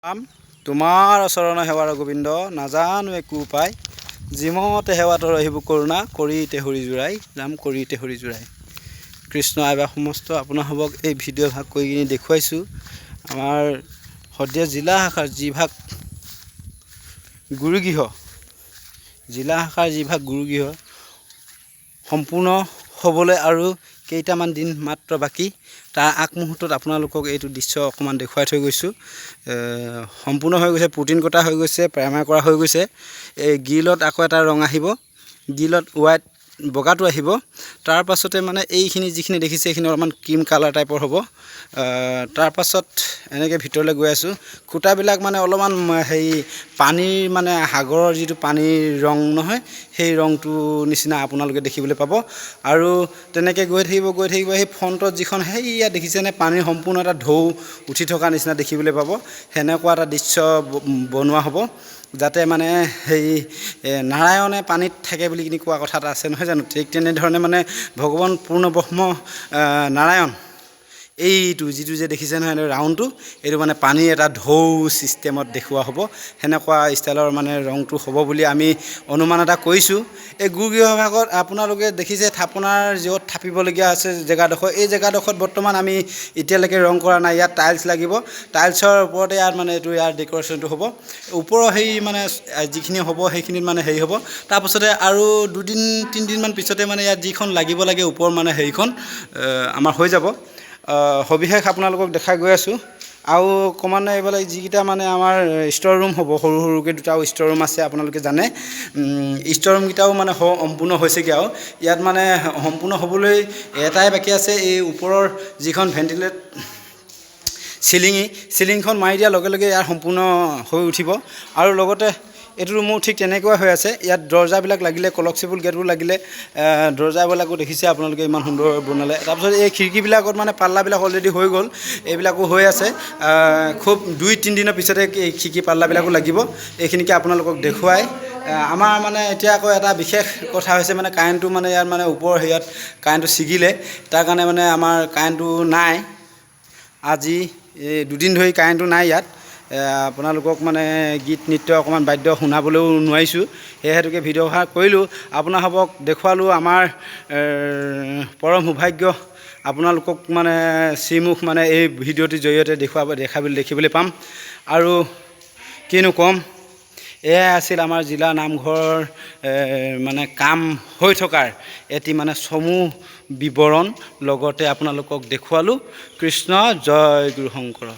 তোমাৰ চৰণ সেৱাৰ গোবিন্দ নাজানো একো উপায় যিমতে সেৱাত ৰহিব কৰোণা কৰিতে হৰি জোৰাই নাম কৰিতে হৰি জোৰাই কৃষ্ণ আইবা সমস্ত আপোনাসবক এই ভিডিঅ' ভাগ কৰি কিনি দেখুৱাইছোঁ আমাৰ শদিয়া জিলা শাখাৰ যিভাগ গুৰুগৃহ জিলা শাখাৰ যিভাগ গুৰুগৃহ সম্পূৰ্ণ হ'বলৈ আৰু কেইটামান দিন মাত্ৰ বাকী তাৰ আগমুহূৰ্তত আপোনালোকক এইটো দৃশ্য অকণমান দেখুৱাই থৈ গৈছোঁ সম্পূৰ্ণ হৈ গৈছে পুটিন কটা হৈ গৈছে প্ৰাইমাৰ কৰা হৈ গৈছে এই গিলত আকৌ এটা ৰং আহিব গিলত হোৱাইট বগাটো আহিব তাৰ পাছতে মানে এইখিনি যিখিনি দেখিছে এইখিনি অলপমান ক্ৰীম কালাৰ টাইপৰ হ'ব তাৰ পাছত এনেকৈ ভিতৰলৈ গৈ আছোঁ খুঁটাবিলাক মানে অলপমান হেৰি পানীৰ মানে সাগৰৰ যিটো পানীৰ ৰং নহয় সেই ৰংটো নিচিনা আপোনালোকে দেখিবলৈ পাব আৰু তেনেকৈ গৈ থাকিব সেই ফ্ৰণ্টত যিখন সেইয়া দেখিছেনে পানীৰ সম্পূৰ্ণ এটা ঢৌ উঠি থকা নিচিনা দেখিবলৈ পাব সেনেকুৱা এটা দৃশ্য বনোৱা হ'ব যাতে মানে সেই নাৰায়ণে পানীত থাকে বুলি কিনি কোৱা কথা এটা আছে নহয় জানো ঠিক তেনেধৰণে মানে ভগৱান পূৰ্ণ ব্ৰহ্ম নাৰায়ণ এইটো যিটো যে দেখিছে নহয় ৰাউণ্ডটো এইটো মানে পানীৰ এটা ঢৌ ছিষ্টেমত দেখুওৱা হ'ব সেনেকুৱা ষ্টাইলৰ মানে ৰংটো হ'ব বুলি আমি অনুমান এটা কৰিছোঁ এই গুৰুগৃহ ভাগত আপোনালোকে দেখিছে থাপনাৰ য'ত থাপিবলগীয়া আছে জেগাডোখৰ এই জেগাডোখৰত বৰ্তমান আমি এতিয়ালৈকে ৰং কৰা নাই ইয়াত টাইলছ লাগিব টাইলছৰ ওপৰতে ইয়াত মানে এইটো ইয়াৰ ডেক'ৰেশ্যনটো হ'ব ওপৰৰ সেই মানে যিখিনি হ'ব সেইখিনিত মানে হেৰি হ'ব তাৰপাছতে আৰু 2-3 দিনমান পিছতে মানে ইয়াত যিখন লাগিব লাগে ওপৰ মানে হেৰিখন আমাৰ হৈ যাব সবিশেষ আপোনালোকক দেখাই গৈ আছোঁ আৰু ক্ৰমান্বয়ে এইবিলাক যিকেইটা মানে আমাৰ ষ্ট'ৰ ৰুম হ'ব সৰু সৰুকৈ দুটাও ষ্ট'ৰ ৰুম আছে আপোনালোকে জানে ষ্ট'ৰ ৰুমকেইটাও মানে সম্পূৰ্ণ হৈছেগৈ আৰু ইয়াত মানে সম্পূৰ্ণ হ'বলৈ এটাই বাকী আছে এই ওপৰৰ যিখন ভেণ্টিলেট চিলিংখন মাৰি দিয়াৰ লগে লগে ইয়াৰ সম্পূৰ্ণ হৈ উঠিব আৰু লগতে এইটো ৰুমো ঠিক তেনেকুৱা হৈ আছে ইয়াত দৰ্জাবিলাক লাগিলে কলপচিবল গেটবোৰ লাগিলে দৰ্জাবিলাকো দেখিছে আপোনালোকে ইমান সুন্দৰ বনালে তাৰপিছত এই খিৰিকীবিলাকত মানে পাল্লাবিলাক অলৰেডি হৈ গ'ল এইবিলাকো হৈ আছে খুব 2-3 দিনৰ পিছতে এই খিৰিকী পাল্লাবিলাকো লাগিব এইখিনিকে আপোনালোকক দেখুৱাই আমাৰ মানে এতিয়া আকৌ এটা বিশেষ কথা হৈছে মানে কাৰেণ্টটো মানে ইয়াত মানে ওপৰ হেৰিয়াত কাৰেণ্টটো ছিগিলে তাৰ কাৰণে মানে আমাৰ কাৰেণ্টটো নাই আজি 2 দিন ধৰি কাৰেণ্টটো নাই ইয়াত আপোনালোকক মানে গীত নৃত্য অকণমান বাদ্য শুনাবলৈও নোৱাৰিছোঁ সেই হেতুকে ভিডিঅ' ভাগ কৰিলোঁ আপোনাসবক দেখুৱালোঁ আমাৰ পৰম সৌভাগ্য আপোনালোকক মানে শ্ৰীমুখ মানে এই ভিডিঅ'টিৰ জৰিয়তে দেখিবলৈ পাম আৰু কিনো ক'ম এয়াই আছিল আমাৰ জিলা নামঘৰ মানে কাম হৈ থকাৰ এটি মানে চমু বিৱৰণ লগতে আপোনালোকক দেখুৱালোঁ কৃষ্ণ জয় গুৰু শংকৰ